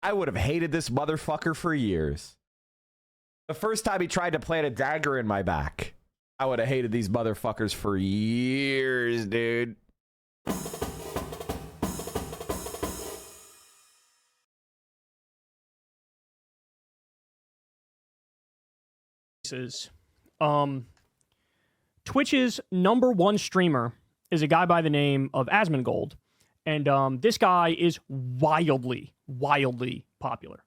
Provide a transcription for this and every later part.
I would have hated this motherfucker for years. The first time he tried to plant a dagger in my back, I would have hated these motherfuckers for years, dude. Twitch's #1 streamer is a guy by the name of Asmongold, and this guy is wildly popular.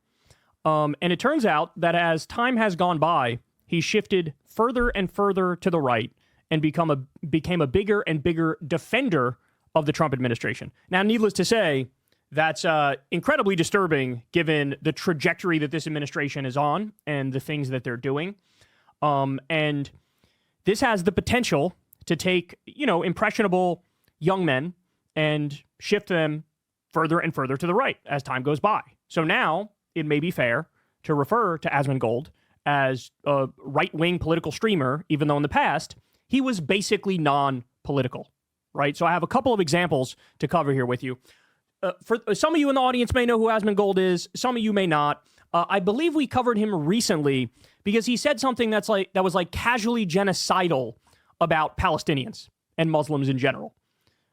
And it turns out that as time has gone by, he shifted further and further to the right and became a bigger and bigger defender of the Trump administration. Now, needless to say, that's incredibly disturbing given the trajectory that this administration is on and the things that they're doing. And this has the potential to take, impressionable young men and shift them further and further to the right as time goes by. So now it may be fair to refer to Asmongold as a right-wing political streamer, even though in the past he was basically non-political, right? So I have a couple of examples to cover here with you. For some of you in the audience may know who Asmongold is. Some of you may not. I believe we covered him recently because he said something that was casually genocidal about Palestinians and Muslims in general,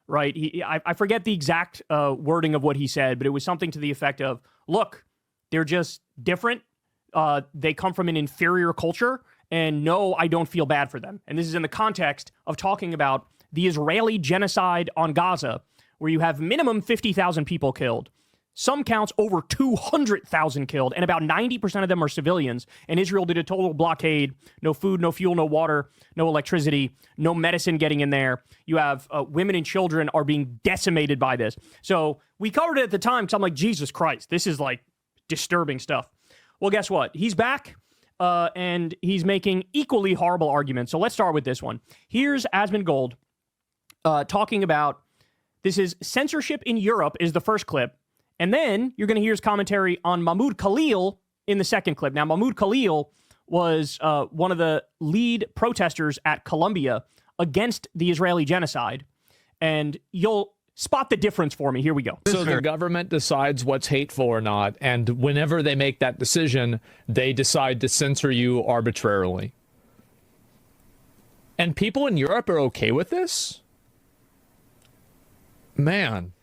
right? I forget the exact wording of what he said, but it was something to the effect of, look, they're just different. They come from an inferior culture, and no, I don't feel bad for them. And this is in the context of talking about the Israeli genocide on Gaza, where you have minimum 50,000 people killed. Some counts over 200,000 killed, and about 90% of them are civilians. And Israel did a total blockade. No food, no fuel, no water, no electricity, no medicine getting in there. You have women and children are being decimated by this. So we covered it at the time because I'm like, Jesus Christ, this is disturbing stuff. Well, guess what? He's back, and he's making equally horrible arguments. So let's start with this one. Here's Asmongold talking about, this is censorship in Europe is the first clip. And then you're going to hear his commentary on Mahmoud Khalil in the second clip. Now, Mahmoud Khalil was one of the lead protesters at Columbia against the Israeli genocide. And you'll spot the difference for me. Here we go. So the government decides what's hateful or not. And whenever they make that decision, they decide to censor you arbitrarily. And people in Europe are okay with this? Man.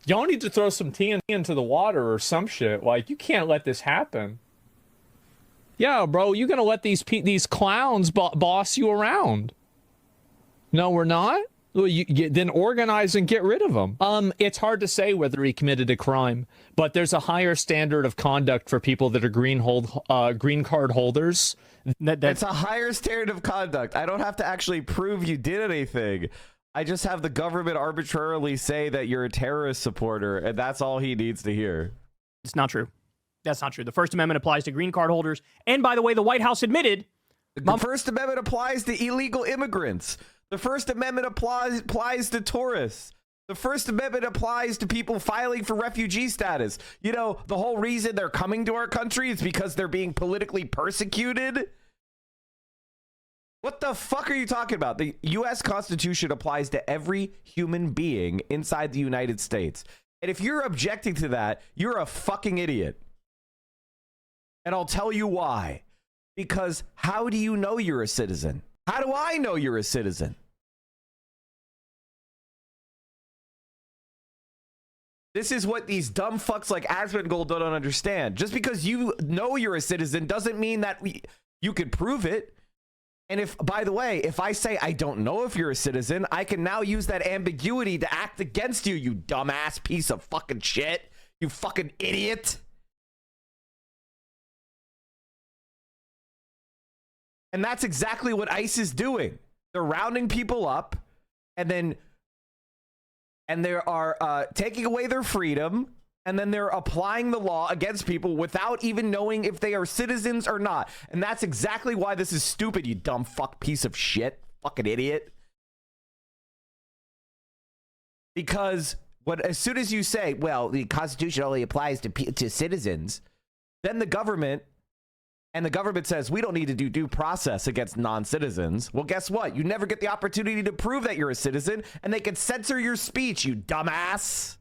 Y'all need to throw some TNT into the water or some shit. You can't let this happen. Yeah, bro, you're gonna let these clowns boss you around. No, we're not? Well, then organize and get rid of them. It's hard to say whether he committed a crime, but there's a higher standard of conduct for people that are green card holders. That's a higher standard of conduct. I don't have to actually prove you did anything. I just have the government arbitrarily say that you're a terrorist supporter, and that's all he needs to hear. It's not true. That's not true. The First Amendment applies to green card holders. And by the way, the White House admitted... The First Amendment applies to illegal immigrants. The First Amendment applies to tourists. The First Amendment applies to people filing for refugee status. The whole reason they're coming to our country is because they're being politically persecuted. What the fuck are you talking about? The U.S. Constitution applies to every human being inside the United States. And if you're objecting to that, you're a fucking idiot. And I'll tell you why. Because how do you know you're a citizen? How do I know you're a citizen? This is what these dumb fucks like Asmongold don't understand. Just because you know you're a citizen doesn't mean that you could prove it. And if, by the way, if I say I don't know if you're a citizen, I can now use that ambiguity to act against you, you dumbass piece of fucking shit. You fucking idiot. And that's exactly what ICE is doing. They're rounding people up, and they are taking away their freedom, and then they're applying the law against people without even knowing if they are citizens or not. And that's exactly why this is stupid, you dumb fuck piece of shit. Fucking idiot. Because as soon as you say, well, the Constitution only applies to citizens, then the government says, we don't need to do due process against non-citizens. Well, guess what? You never get the opportunity to prove that you're a citizen, and they can censor your speech, you dumbass.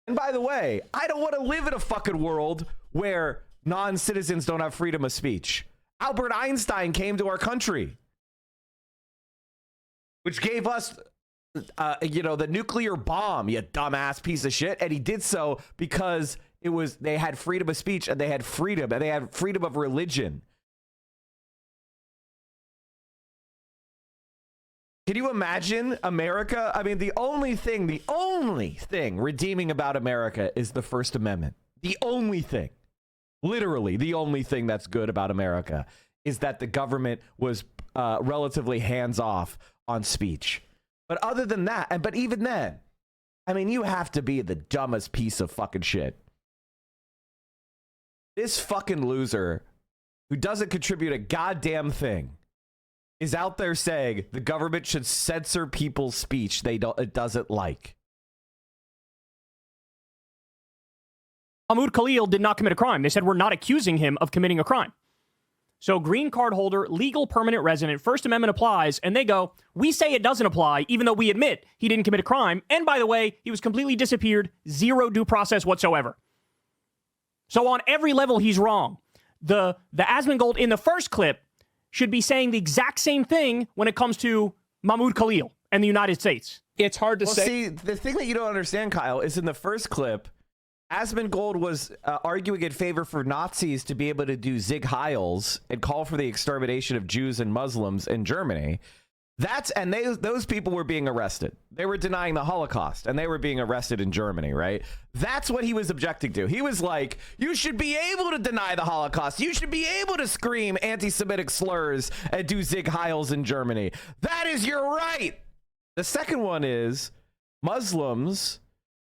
And by the way, I don't want to live in a fucking world where non-citizens don't have freedom of speech. Albert Einstein came to our country, which gave us, the nuclear bomb, you dumbass piece of shit. And he did so because they had freedom of speech and they had freedom of religion. Can you imagine America? I mean, the only thing redeeming about America is the First Amendment. The only thing, literally the only thing that's good about America is that the government was relatively hands-off on speech. But other than that, but even then, I mean, you have to be the dumbest piece of fucking shit. This fucking loser who doesn't contribute a goddamn thing is out there saying the government should censor people's speech it doesn't like. Mahmoud Khalil did not commit a crime. They said we're not accusing him of committing a crime. So green card holder, legal permanent resident, First Amendment applies, and they go, we say it doesn't apply, even though we admit he didn't commit a crime. And by the way, he was completely disappeared, zero due process whatsoever. So on every level, he's wrong. The Asmongold in the first clip should be saying the exact same thing when it comes to Mahmoud Khalil and the United States. It's hard to say. See, the thing that you don't understand, Kyle, is in the first clip, Asmongold was arguing in favor for Nazis to be able to do Zig Heils and call for the extermination of Jews and Muslims in Germany. Those people were being arrested. They were denying the Holocaust, and they were being arrested in Germany, right? That's what he was objecting to. He was like, you should be able to deny the Holocaust. You should be able to scream anti-Semitic slurs and do Zig Heils in Germany. That is your right. The second one is Muslims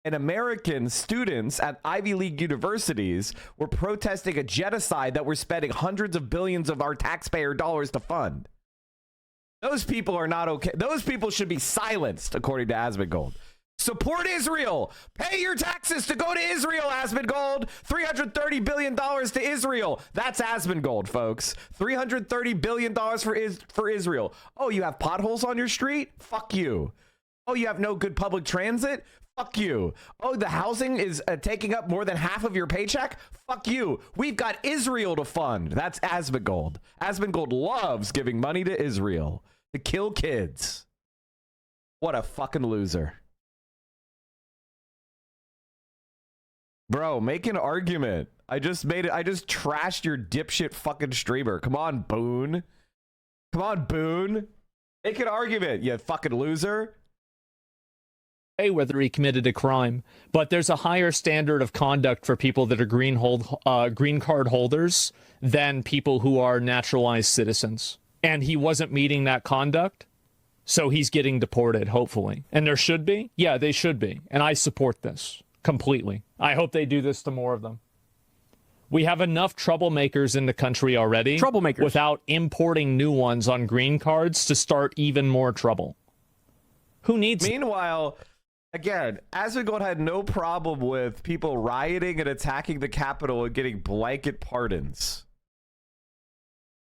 and American students at Ivy League universities were protesting a genocide that we're spending hundreds of billions of our taxpayer dollars to fund. Those people are not okay. Those people should be silenced, according to Asmongold. Support Israel. Pay your taxes to go to Israel, Asmongold. $330 billion to Israel. That's Asmongold, folks. $330 billion for Israel. Oh, you have potholes on your street? Fuck you. Oh, you have no good public transit? Fuck you. Oh, the housing is taking up more than half of your paycheck? Fuck you. We've got Israel to fund. That's Asmongold. Asmongold loves giving money to Israel to kill kids. What a fucking loser. Bro, make an argument. I just trashed your dipshit fucking streamer. Come on, Boone. Come on, Boone. Make an argument, you fucking loser. Whether he committed a crime, but there's a higher standard of conduct for people that are green card holders than people who are naturalized citizens. And he wasn't meeting that conduct, so he's getting deported, hopefully. And there should be? Yeah, they should be. And I support this completely. I hope they do this to more of them. We have enough troublemakers in the country already. Troublemakers. Without importing new ones on green cards to start even more trouble. Who needs... Meanwhile... Again, Asmongold had no problem with people rioting and attacking the Capitol and getting blanket pardons.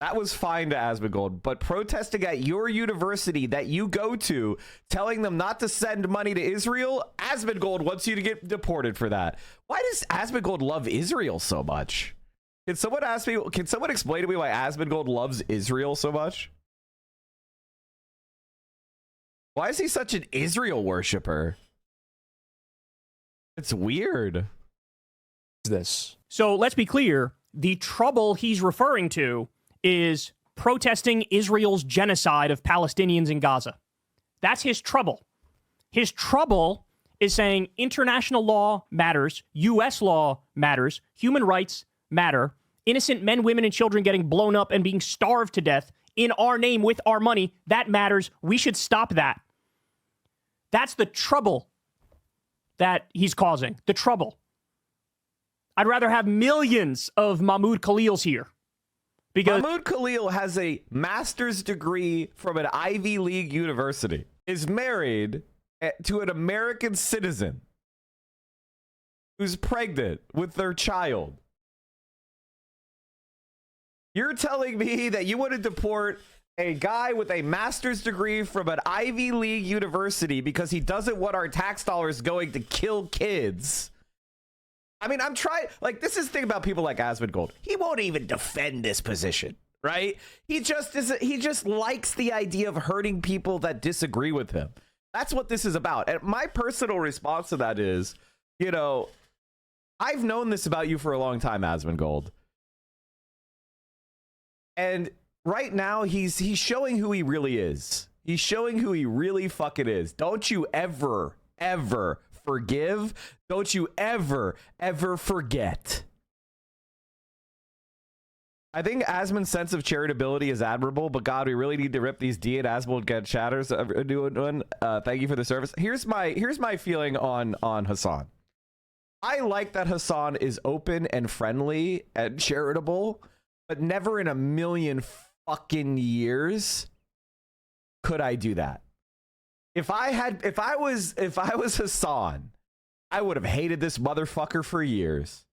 That was fine to Asmongold, but protesting at your university that you go to, telling them not to send money to Israel, Asmongold wants you to get deported for that. Why does Asmongold love Israel so much? Can someone explain to me why Asmongold loves Israel so much? Why is he such an Israel worshiper? It's weird. So let's be clear. The trouble he's referring to is protesting Israel's genocide of Palestinians in Gaza. That's his trouble. His trouble is saying international law matters, U.S. law matters, human rights matter, innocent men, women, and children getting blown up and being starved to death in our name with our money, that matters. We should stop that. That's the trouble that he's causing. The trouble. I'd rather have millions of Mahmoud Khalils here. Because Mahmoud Khalil has a master's degree from an Ivy League university, is married to an American citizen who's pregnant with their child. You're telling me that you want to deport a guy with a master's degree from an Ivy League university because he doesn't want our tax dollars going to kill kids I mean, I'm trying, like, this is the thing about people like Asmongold. He won't even defend this position, right? He just likes the idea of hurting people that disagree with him. That's what this is about. And my personal response to that is, you know, I've known this about you for a long time, Asmongold. And right now, he's showing who he really is. He's showing who he really fucking is. Don't you ever forgive. Don't you ever forget. I think Asmon's sense of charitability is admirable, but God, we really need to rip these D and Asmongold get chatters. Thank you for the service. Here's my feeling on Hassan. I like that Hassan is open and friendly and charitable, but never in a million fucking years could I do that. If I was Hassan, I would have hated this motherfucker for years.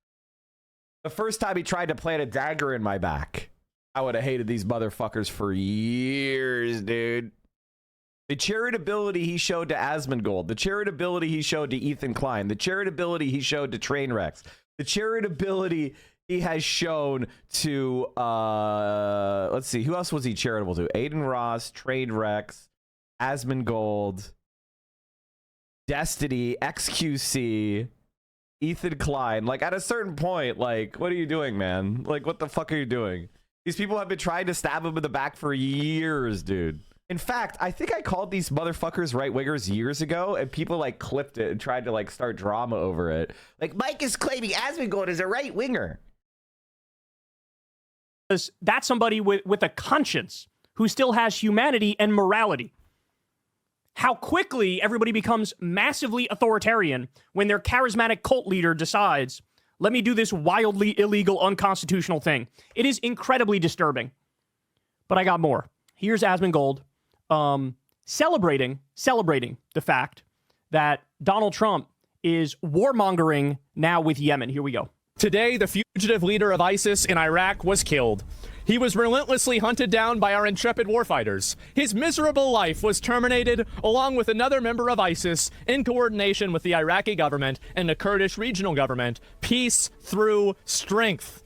The first time he tried to plant a dagger in my back, I would have hated these motherfuckers for years, dude. The charitability he showed to Asmongold, the charitability he showed to Ethan Klein, the charitability he showed to Trainwrecks, the charitability he has shown to let's see, who else was he charitable to? Aiden Ross, Trainwrecks, Asmongold, Destiny, XQC, Ethan Klein. Like, at a certain point, like, what are you doing, man? Like, what the fuck are you doing? These people have been trying to stab him in the back for years, dude. In fact, I think I called these motherfuckers right-wingers years ago, and people, like, clipped it and tried to, like, start drama over it. Like, Mike is claiming Asmongold is a right-winger. That's somebody with a conscience who still has humanity and morality. How quickly everybody becomes massively authoritarian when their charismatic cult leader decides, let me do this wildly illegal, unconstitutional thing. It is incredibly disturbing. But I got more. Here's Asmongold celebrating the fact that Donald Trump is warmongering now with Yemen. Here we go. Today, the fugitive leader of ISIS in Iraq was killed. He was relentlessly hunted down by our intrepid warfighters. His miserable life was terminated along with another member of ISIS in coordination with the Iraqi government and the Kurdish regional government. Peace through strength.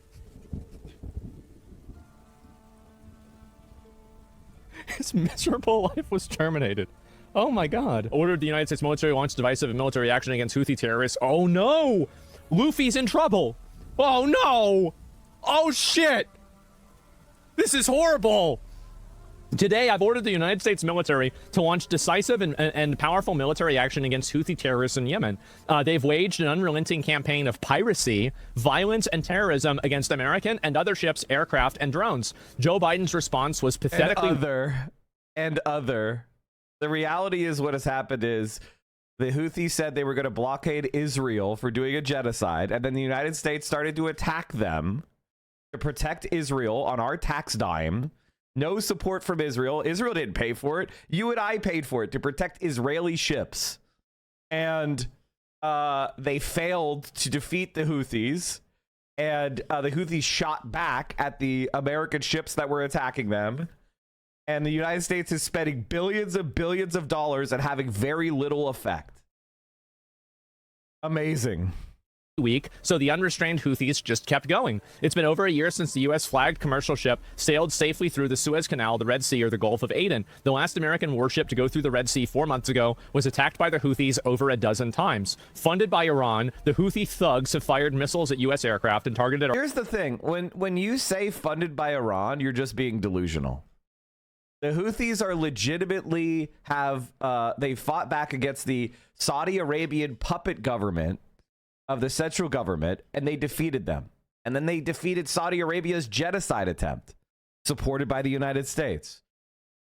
His miserable life was terminated. Oh my God. Ordered the United States military launch divisive military action against Houthi terrorists. Oh no! Luffy's in trouble. Oh no! Oh shit! This is horrible! Today, I've ordered the United States military to launch decisive and powerful military action against Houthi terrorists in Yemen. They've waged an unrelenting campaign of piracy, violence, and terrorism against American and other ships, aircraft, and drones. Joe Biden's response was pathetically... And other. The reality is what has happened is the Houthis said they were going to blockade Israel for doing a genocide, and then the United States started to attack them to protect Israel on our tax dime. No support from Israel. Israel didn't pay for it. You and I paid for it to protect Israeli ships. And they failed to defeat the Houthis. And the Houthis shot back at the American ships that were attacking them. And the United States is spending billions and billions of dollars and having very little effect. Amazing. Week, so the unrestrained Houthis just kept going. It's been over a year since the U.S. flagged commercial ship sailed safely through the Suez Canal, the Red Sea, or the Gulf of Aden. The last American warship to go through the Red Sea 4 months ago was attacked by the Houthis over a dozen times. Funded by Iran, the Houthi thugs have fired missiles at U.S. aircraft and targeted... Here's the thing. When you say funded by Iran, you're just being delusional. The Houthis are legitimately they fought back against the Saudi Arabian puppet government of the central government, and they defeated them. And then they defeated Saudi Arabia's genocide attempt, supported by the United States.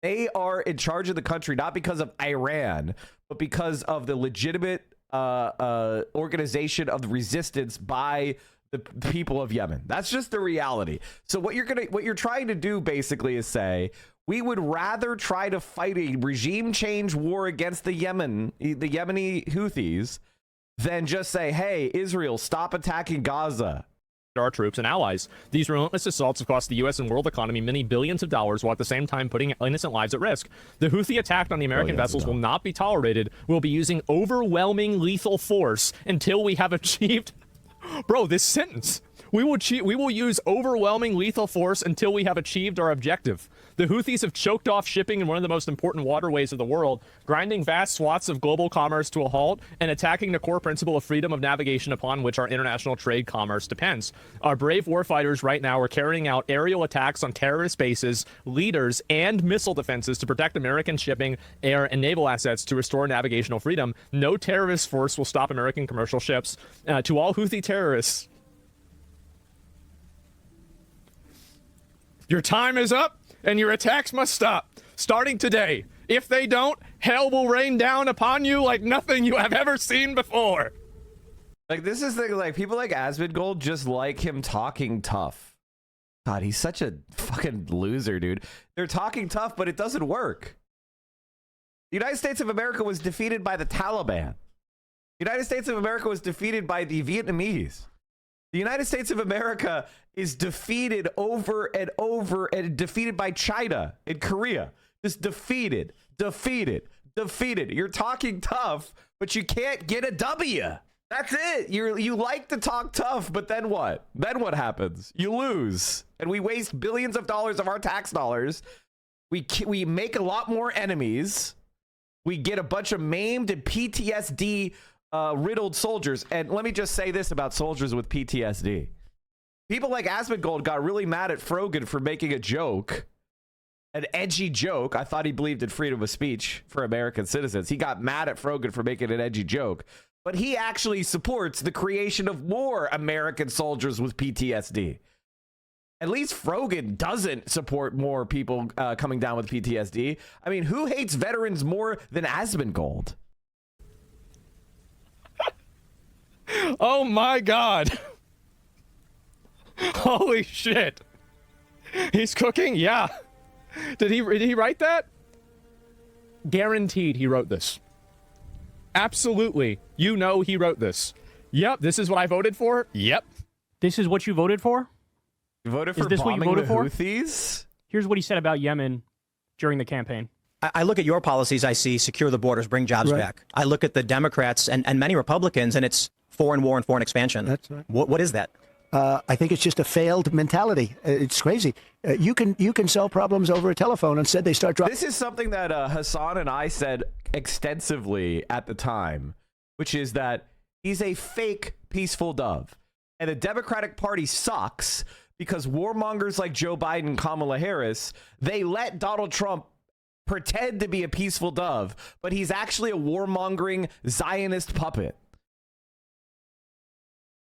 They are in charge of the country, not because of Iran, but because of the legitimate organization of the resistance by the people of Yemen. That's just the reality. So what you're trying to do basically is say, we would rather try to fight a regime change war against the Yemeni Houthis than just say, hey, Israel, stop attacking Gaza. Our troops and allies. These relentless assaults have cost the U.S. and world economy many billions of dollars, while at the same time putting innocent lives at risk. The Houthi attack on the American vessels will not be tolerated. We'll be using overwhelming lethal force until we have achieved Bro, this sentence. We will use overwhelming lethal force until we have achieved our objective. The Houthis have choked off shipping in one of the most important waterways of the world, grinding vast swaths of global commerce to a halt and attacking the core principle of freedom of navigation upon which our international trade commerce depends. Our brave warfighters right now are carrying out aerial attacks on terrorist bases, leaders, and missile defenses to protect American shipping, air, and naval assets to restore navigational freedom. No terrorist force will stop American commercial ships. To all Houthi terrorists, your time is up, and your attacks must stop, starting today. If they don't, hell will rain down upon you like nothing you have ever seen before. Like, this is the, like, people like Asmongold just like him talking tough. God, he's such a fucking loser, dude. They're talking tough, but it doesn't work. The United States of America was defeated by the Taliban. The United States of America was defeated by the Vietnamese. The United States of America is defeated over and over and defeated by China and Korea. Just defeated. You're talking tough, but you can't get a W. That's it. You like to talk tough, but then what? Then what happens? You lose. And we waste billions of dollars of our tax dollars. We make a lot more enemies. We get a bunch of maimed and PTSD riddled soldiers. And let me just say this about soldiers with PTSD. People like Asmongold got really mad at Frogan for making a joke, an edgy joke. I thought he believed in freedom of speech for American citizens. He got mad at Frogan for making an edgy joke, but he actually supports the creation of more American soldiers with PTSD. At least Frogan doesn't support more people coming down with PTSD. I mean, who hates veterans more than Asmongold? Oh my God. Holy shit. He's cooking? Yeah. Did he write that? Guaranteed he wrote this. Absolutely. You know he wrote this. Yep, this is what I voted for. Yep. This is what you voted for? You voted for is this what you voted the for? Houthis? Here's what he said about Yemen during the campaign. I look at your policies, I see secure the borders, bring jobs back. I look at the Democrats and many Republicans, and it's foreign war and foreign expansion. That's right. What is that? I think it's just a failed mentality. It's crazy. You can solve problems over a telephone. Instead, they start dropping. This is something that Hassan and I said extensively at the time, which is that he's a fake peaceful dove. And the Democratic Party sucks because warmongers like Joe Biden and Kamala Harris, they let Donald Trump pretend to be a peaceful dove, but he's actually a warmongering Zionist puppet.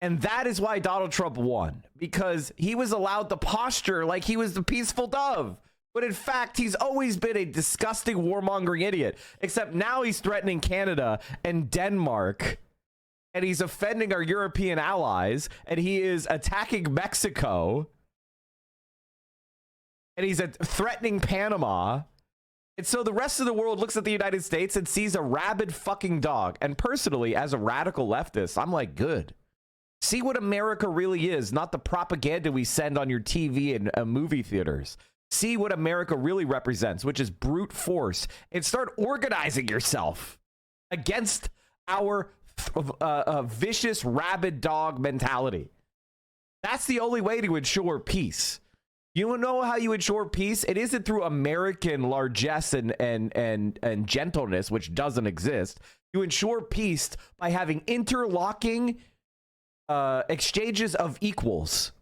And that is why Donald Trump won, because he was allowed to posture like he was the peaceful dove. But in fact, he's always been a disgusting warmongering idiot, except now he's threatening Canada and Denmark, and he's offending our European allies, and he is attacking Mexico, and he's threatening Panama. And so the rest of the world looks at the United States and sees a rabid fucking dog. And personally, as a radical leftist, I'm like, good. See what America really is, not the propaganda we send on your TV and movie theaters. See what America really represents, which is brute force, and start organizing yourself against our vicious, rabid dog mentality. That's the only way to ensure peace. You know how you ensure peace? It isn't through American largesse and gentleness, which doesn't exist. You ensure peace by having interlocking exchanges of equals.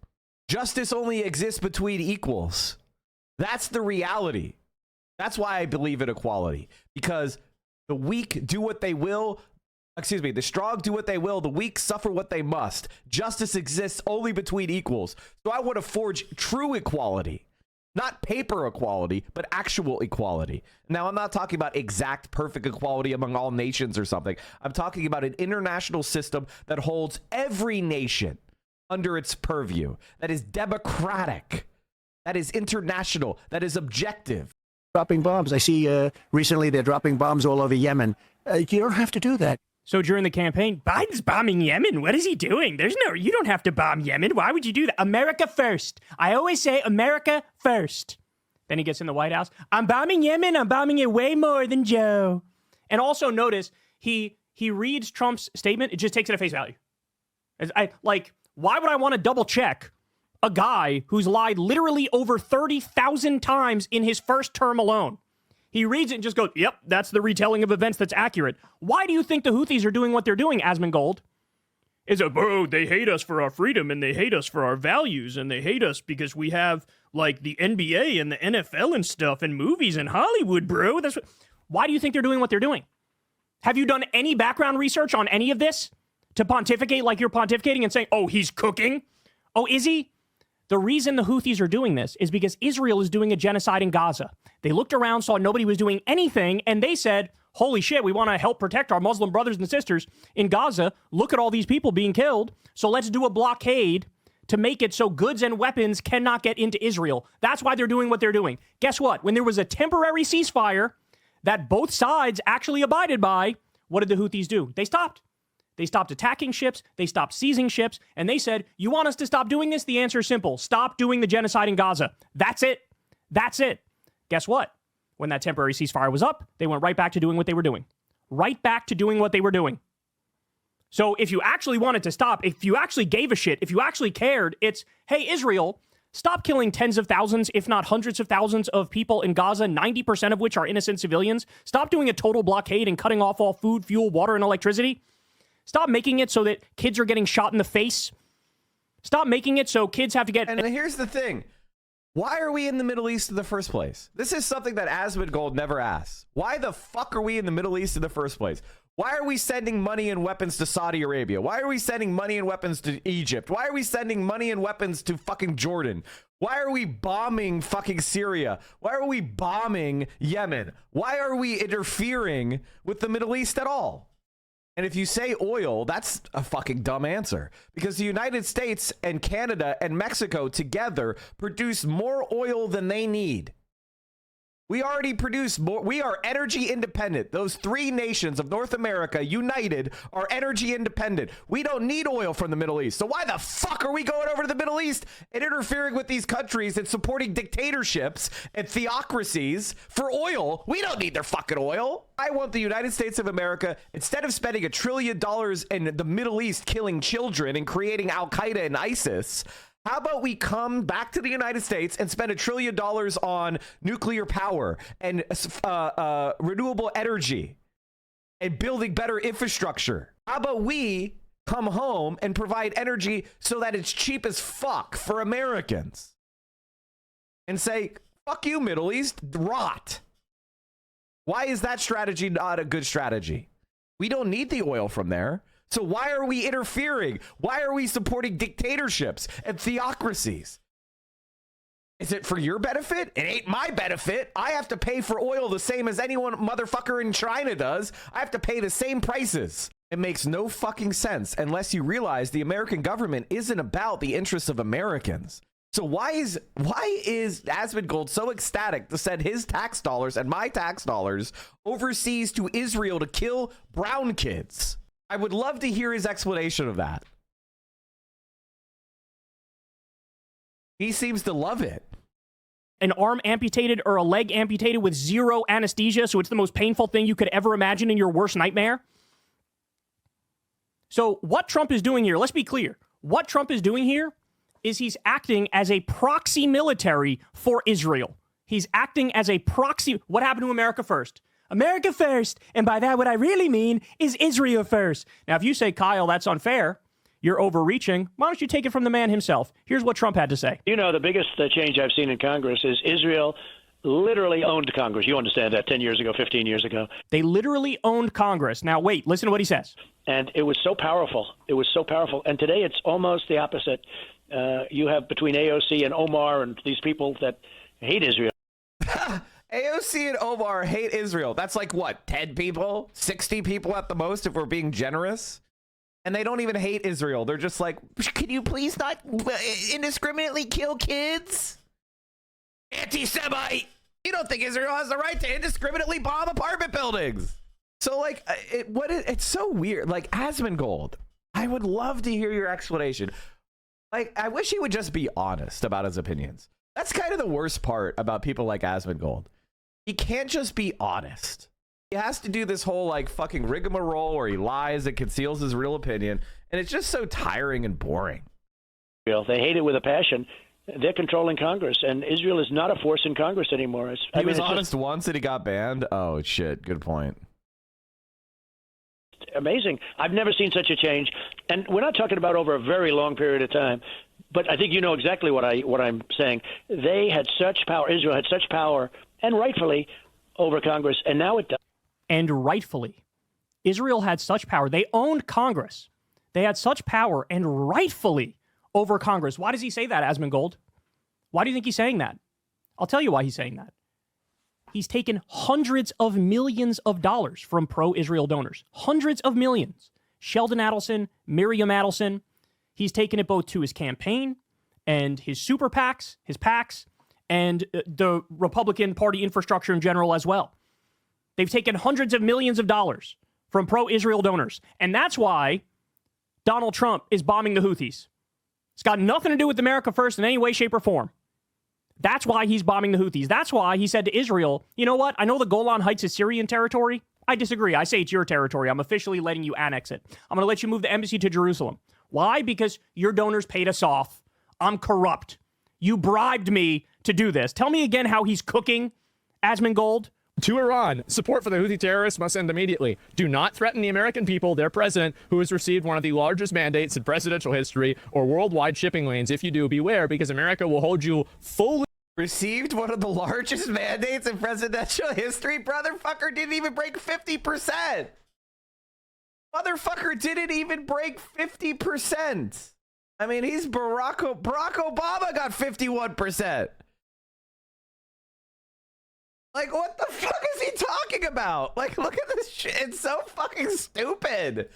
Justice only exists between equals. That's the reality. That's why I believe in equality, because the weak do what they will. Excuse me, the strong do what they will, the weak suffer what they must. Justice exists only between equals. So I want to forge true equality, not paper equality, but actual equality. Now, I'm not talking about exact perfect equality among all nations or something. I'm talking about an international system that holds every nation under its purview, that is democratic, that is international, that is objective. Dropping bombs. I see recently they're dropping bombs all over Yemen. You don't have to do that. So during the campaign, Biden's bombing Yemen. What is he doing? You don't have to bomb Yemen. Why would you do that? America first. I always say America first. Then he gets in the White House. I'm bombing Yemen. I'm bombing it way more than Joe. And also notice he reads Trump's statement. It just takes it at face value. Why would I want to double check a guy who's lied literally over 30,000 times in his first term alone? He reads it and just goes, yep, that's the retelling of events that's accurate. Why do you think the Houthis are doing what they're doing, Asmongold? Is it, bro, they hate us for our freedom and they hate us for our values and they hate us because we have, like, the NBA and the NFL and stuff and movies and Hollywood, bro. Why do you think they're doing what they're doing? Have you done any background research on any of this to pontificate like you're pontificating and saying, oh, he's cooking? Oh, is he? The reason the Houthis are doing this is because Israel is doing a genocide in Gaza. They looked around, saw nobody was doing anything, and they said, holy shit, we want to help protect our Muslim brothers and sisters in Gaza. Look at all these people being killed. So let's do a blockade to make it so goods and weapons cannot get into Israel. That's why they're doing what they're doing. Guess what? When there was a temporary ceasefire that both sides actually abided by, what did the Houthis do? They stopped. They stopped attacking ships. They stopped seizing ships. And they said, you want us to stop doing this? The answer is simple. Stop doing the genocide in Gaza. That's it. That's it. Guess what? When that temporary ceasefire was up, they went right back to doing what they were doing. Right back to doing what they were doing. So if you actually wanted to stop, if you actually gave a shit, if you actually cared, it's, hey, Israel, stop killing tens of thousands, if not hundreds of thousands of people in Gaza, 90% of which are innocent civilians. Stop doing a total blockade and cutting off all food, fuel, water, and electricity. Stop making it so that kids are getting shot in the face. Stop making it so kids have to get... And here's the thing. Why are we in the Middle East in the first place? This is something that Asmongold never asks. Why the fuck are we in the Middle East in the first place? Why are we sending money and weapons to Saudi Arabia? Why are we sending money and weapons to Egypt? Why are we sending money and weapons to fucking Jordan? Why are we bombing fucking Syria? Why are we bombing Yemen? Why are we interfering with the Middle East at all? And if you say oil, that's a fucking dumb answer, because the United States and Canada and Mexico together produce more oil than they need. We already produce more. We are energy independent. Those three nations of North America united are energy independent. We don't need oil from the Middle East. So why the fuck are we going over to the Middle East and interfering with these countries and supporting dictatorships and theocracies for oil? We don't need their fucking oil. I want the United States of America, instead of spending $1 trillion in the Middle East killing children and creating Al-Qaeda and ISIS, how about we come back to the United States and spend $1 trillion on nuclear power and renewable energy and building better infrastructure? How about we come home and provide energy so that it's cheap as fuck for Americans and say, fuck you, Middle East, rot. Why is that strategy not a good strategy? We don't need the oil from there. So why are we interfering? Why are we supporting dictatorships and theocracies? Is it for your benefit? It ain't my benefit. I have to pay for oil the same as anyone motherfucker in China does. I have to pay the same prices. It makes no fucking sense unless you realize the American government isn't about the interests of Americans. So why is Asmongold so ecstatic to send his tax dollars and my tax dollars overseas to Israel to kill brown kids? I would love to hear his explanation of that. He seems to love it. An arm amputated or a leg amputated with zero anesthesia, so it's the most painful thing you could ever imagine in your worst nightmare. So what Trump is doing here, let's be clear. What Trump is doing here is he's acting as a proxy military for Israel. He's acting as a proxy. What happened to America first? America first. And by that, what I really mean is Israel first. Now, if you say, Kyle, that's unfair, you're overreaching, why don't you take it from the man himself? Here's what Trump had to say. You know, the biggest change I've seen in Congress is Israel literally owned Congress. You understand that 10 years ago, 15 years ago. They literally owned Congress. Now, wait, listen to what he says. And it was so powerful. It was so powerful. And today it's almost the opposite. You have between AOC and Omar and these people that hate Israel. AOC and Omar hate Israel. That's like what, 10 people, 60 people at the most, if we're being generous? And they don't even hate Israel. They're just like, can you please not indiscriminately kill kids? Anti-Semite. You don't think Israel has the right to indiscriminately bomb apartment buildings? So like, it's so weird. Like, Asmongold, I would love to hear your explanation. Like, I wish he would just be honest about his opinions. That's kind of the worst part about people like Asmongold. He can't just be honest. He has to do this whole like fucking rigmarole where he lies and conceals his real opinion, and it's just so tiring and boring. They hate it with a passion. They're controlling Congress, and Israel is not a force in Congress anymore. He was honest once and he got banned. Oh shit, good point. Amazing. I've never seen such a change, and we're not talking about over a very long period of time. But I think you know exactly what I'm saying. They had such power. Israel had such power, and rightfully, over Congress, and now it does. And rightfully, Israel had such power. They owned Congress. They had such power, and rightfully over Congress. Why does he say that, Asmongold? Why do you think he's saying that? I'll tell you why he's saying that. He's taken hundreds of millions of dollars from pro-Israel donors. Hundreds of millions. Sheldon Adelson, Miriam Adelson. He's taken it both to his campaign and his super PACs, his PACs, and the Republican Party infrastructure in general as well. They've taken hundreds of millions of dollars from pro-Israel donors. And that's why Donald Trump is bombing the Houthis. It's got nothing to do with America First in any way, shape, or form. That's why he's bombing the Houthis. That's why he said to Israel, you know what? I know the Golan Heights is Syrian territory. I disagree. I say it's your territory. I'm officially letting you annex it. I'm going to let you move the embassy to Jerusalem. Why? Because your donors paid us off. I'm corrupt. You bribed me to do this. Tell me again how he's cooking, Asmongold. To Iran, support for the Houthi terrorists must end immediately. Do not threaten the American people, their president, who has received one of the largest mandates in presidential history, or worldwide shipping lanes. If you do, beware, because America will hold you fully. Received one of the largest mandates in presidential history? Brotherfucker didn't even break 50%. Motherfucker didn't even break 50%. I mean, he's Barack Obama got 51%. Like, what the fuck is he talking about? Like, look at this shit. It's so fucking stupid.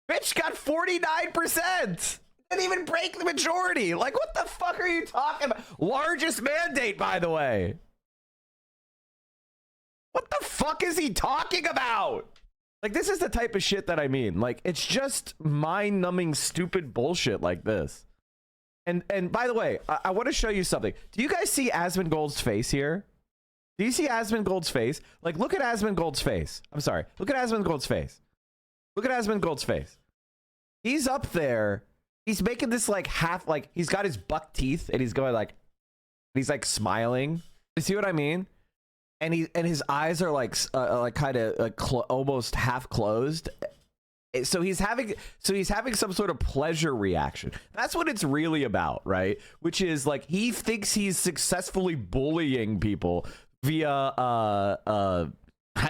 Bitch got 49%. Didn't even break the majority. Like, what the fuck are you talking about? Largest mandate, by the way. What the fuck is he talking about? Like, this is the type of shit that I mean. Like, it's just mind-numbing, stupid bullshit like this. And by the way, I want to show you something. Do you guys see Asmongold's face here? Do you see Asmongold's face? Like, look at Asmongold's face. I'm sorry. Look at Asmongold's face. Look at Asmongold's face. He's up there. He's making this like half, like he's got his buck teeth and he's going like, he's like smiling. You see what I mean? And his eyes are like kind of like almost half closed. So he's having some sort of pleasure reaction. That's what it's really about, right? Which is like he thinks he's successfully bullying people via I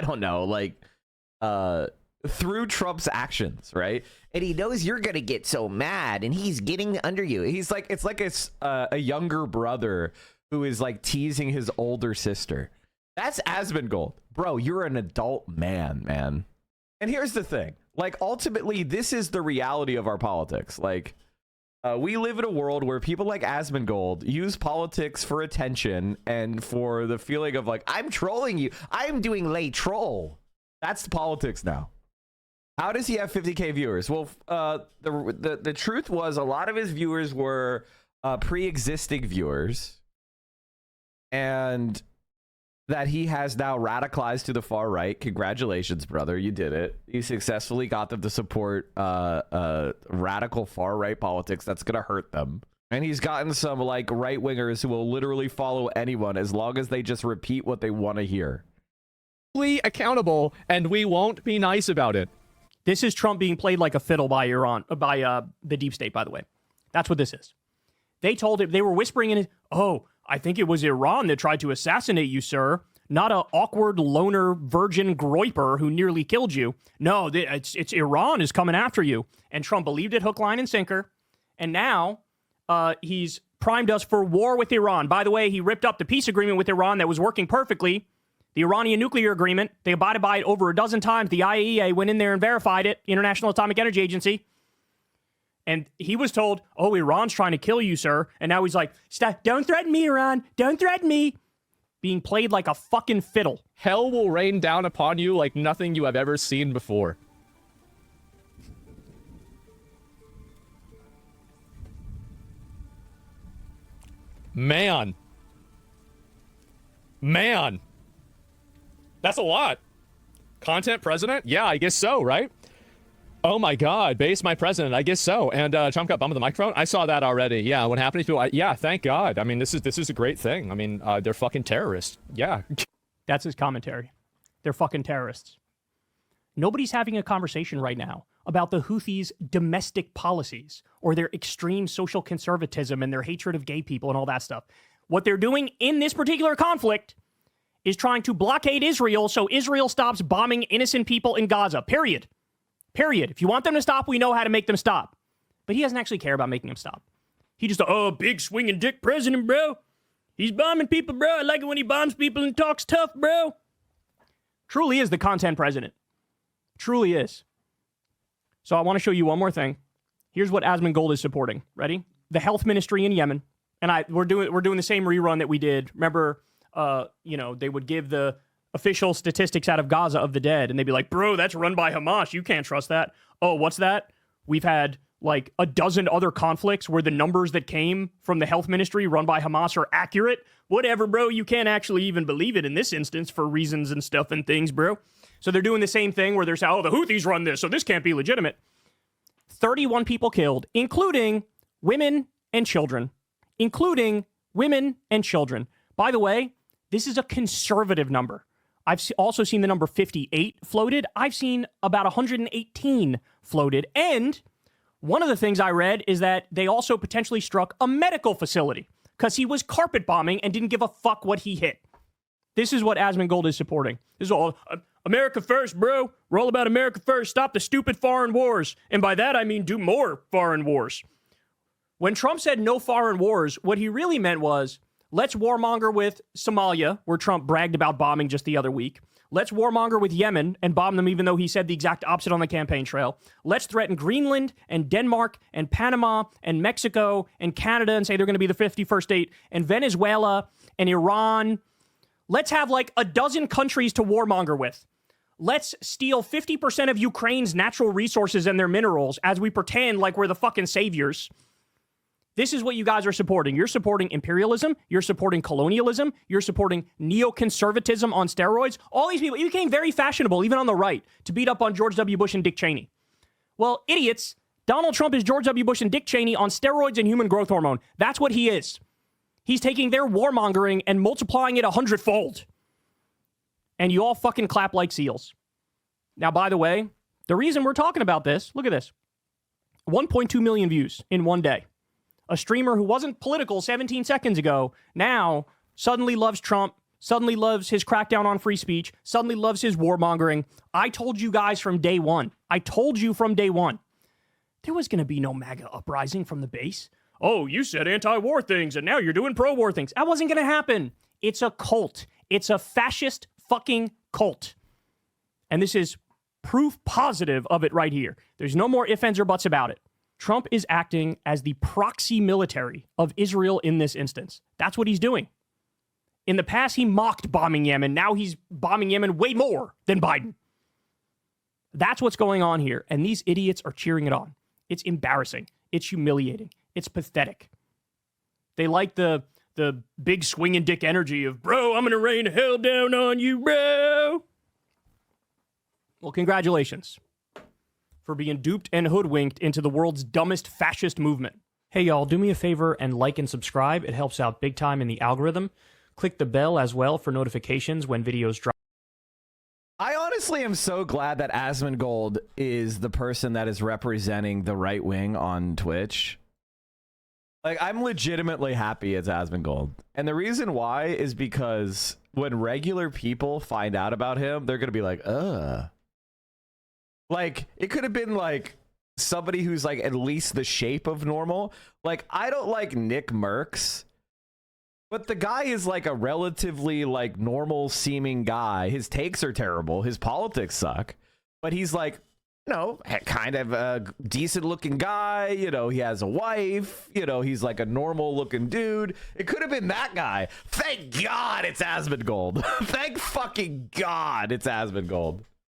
don't know, like through Trump's actions, right? And he knows you're gonna get so mad, and he's getting under you. He's like, it's like a younger brother who is like teasing his older sister. That's Asmongold, bro. You're an adult man. And here's the thing, like ultimately, this is the reality of our politics. Like, we live in a world where people like Asmongold use politics for attention and for the feeling of like, I'm trolling you. I'm doing lay troll. That's the politics now. How does he have 50K viewers? Well, the truth was a lot of his viewers were pre-existing viewers, and that he has now radicalized to the far right. Congratulations, brother. You did it. You successfully got them to support radical far right politics that's going to hurt them. And he's gotten some like right wingers who will literally follow anyone as long as they just repeat what they want to hear. Accountable, and we won't be nice about it. This is Trump being played like a fiddle by Iran, by the deep state, by the way. That's what this is. They told him, they were whispering in his, oh, I think it was Iran that tried to assassinate you, sir. Not a awkward loner virgin groiper who nearly killed you. No, it's Iran is coming after you. And Trump believed it hook, line, and sinker. And now he's primed us for war with Iran. By the way, he ripped up the peace agreement with Iran that was working perfectly. The Iranian nuclear agreement, they abided by it over a dozen times. The IAEA went in there and verified it, International Atomic Energy Agency. And he was told, oh, Iran's trying to kill you, sir. And now he's like, stop, don't threaten me, Iran. Don't threaten me. Being played like a fucking fiddle. Hell will rain down upon you like nothing you have ever seen before. Man. That's a lot. Content president? Yeah, I guess so, right? Oh my God, base my president. I guess so. And Trump got bumped with the microphone. I saw that already. Yeah, what happened to people? Yeah, thank God. I mean, this is a great thing. I mean, they're fucking terrorists. Yeah. That's his commentary. They're fucking terrorists. Nobody's having a conversation right now about the Houthis' domestic policies or their extreme social conservatism and their hatred of gay people and all that stuff. What they're doing in this particular conflict is trying to blockade Israel so Israel stops bombing innocent people in Gaza. Period. Period. If you want them to stop, we know how to make them stop. But he doesn't actually care about making them stop. He just, big swinging dick president, bro. He's bombing people, bro. I like it when he bombs people and talks tough, bro. Truly is the content president. Truly is. So I want to show you one more thing. Here's what Asmongold is supporting. Ready? The health ministry in Yemen. And we're doing the same rerun that we did. Remember, they would give the official statistics out of Gaza of the dead, and they'd be like, bro, that's run by Hamas. You can't trust that. Oh, what's that? We've had like a dozen other conflicts where the numbers that came from the health ministry run by Hamas are accurate. Whatever, bro. You can't actually even believe it in this instance for reasons and stuff and things, bro. So they're doing the same thing where they're saying, the Houthis run this, so this can't be legitimate. 31 people killed, including women and children. Including women and children. By the way, this is a conservative number. I've also seen the number 58 floated. I've seen about 118 floated. And one of the things I read is that they also potentially struck a medical facility because he was carpet bombing and didn't give a fuck what he hit. This is what Asmongold is supporting. This is all America first, bro. We're all about America first. Stop the stupid foreign wars. And by that, I mean do more foreign wars. When Trump said no foreign wars, what he really meant was, let's warmonger with Somalia, where Trump bragged about bombing just the other week. Let's warmonger with Yemen and bomb them even though he said the exact opposite on the campaign trail. Let's threaten Greenland and Denmark and Panama and Mexico and Canada and say they're going to be the 51st state and Venezuela and Iran. Let's have like a dozen countries to warmonger with. Let's steal 50% of Ukraine's natural resources and their minerals as we pretend like we're the fucking saviors. This is what you guys are supporting. You're supporting imperialism. You're supporting colonialism. You're supporting neoconservatism on steroids. All these people, it became very fashionable, even on the right, to beat up on George W. Bush and Dick Cheney. Well, idiots, Donald Trump is George W. Bush and Dick Cheney on steroids and human growth hormone. That's what he is. He's taking their warmongering and multiplying it 100-fold. And you all fucking clap like seals. Now, by the way, the reason we're talking about this, look at this. 1.2 million views in one day. A streamer who wasn't political 17 seconds ago now suddenly loves Trump, suddenly loves his crackdown on free speech, suddenly loves his warmongering. I told you guys from day one. There was going to be no MAGA uprising from the base. Oh, you said anti-war things, and now you're doing pro-war things. That wasn't going to happen. It's a cult. It's a fascist fucking cult. And this is proof positive of it right here. There's no more ifs, ands, or buts about it. Trump is acting as the proxy military of Israel in this instance. That's what he's doing. In the past, he mocked bombing Yemen. Now he's bombing Yemen way more than Biden. That's what's going on here. And these idiots are cheering it on. It's embarrassing. It's humiliating. It's pathetic. They like the big swinging dick energy of, bro, I'm going to rain hell down on you, bro. Well, congratulations for being duped and hoodwinked into the world's dumbest fascist movement. Hey, y'all, do me a favor and like and subscribe. It helps out big time in the algorithm. Click the bell as well for notifications when videos drop. I honestly am so glad that Asmongold is the person that is representing the right wing on Twitch. Like, I'm legitimately happy it's Asmongold. And the reason why is because when regular people find out about him, they're going to be like, ugh. Like, it could have been like somebody who's like at least the shape of normal. Like, I don't like Nick Merckx, but the guy is like a relatively like normal seeming guy. His takes are terrible. His politics suck, but he's like, you know, kind of a decent looking guy. You know, he has a wife. You know, he's like a normal looking dude. It could have been that guy. Thank God it's Asmongold. Thank fucking God it's Asmongold.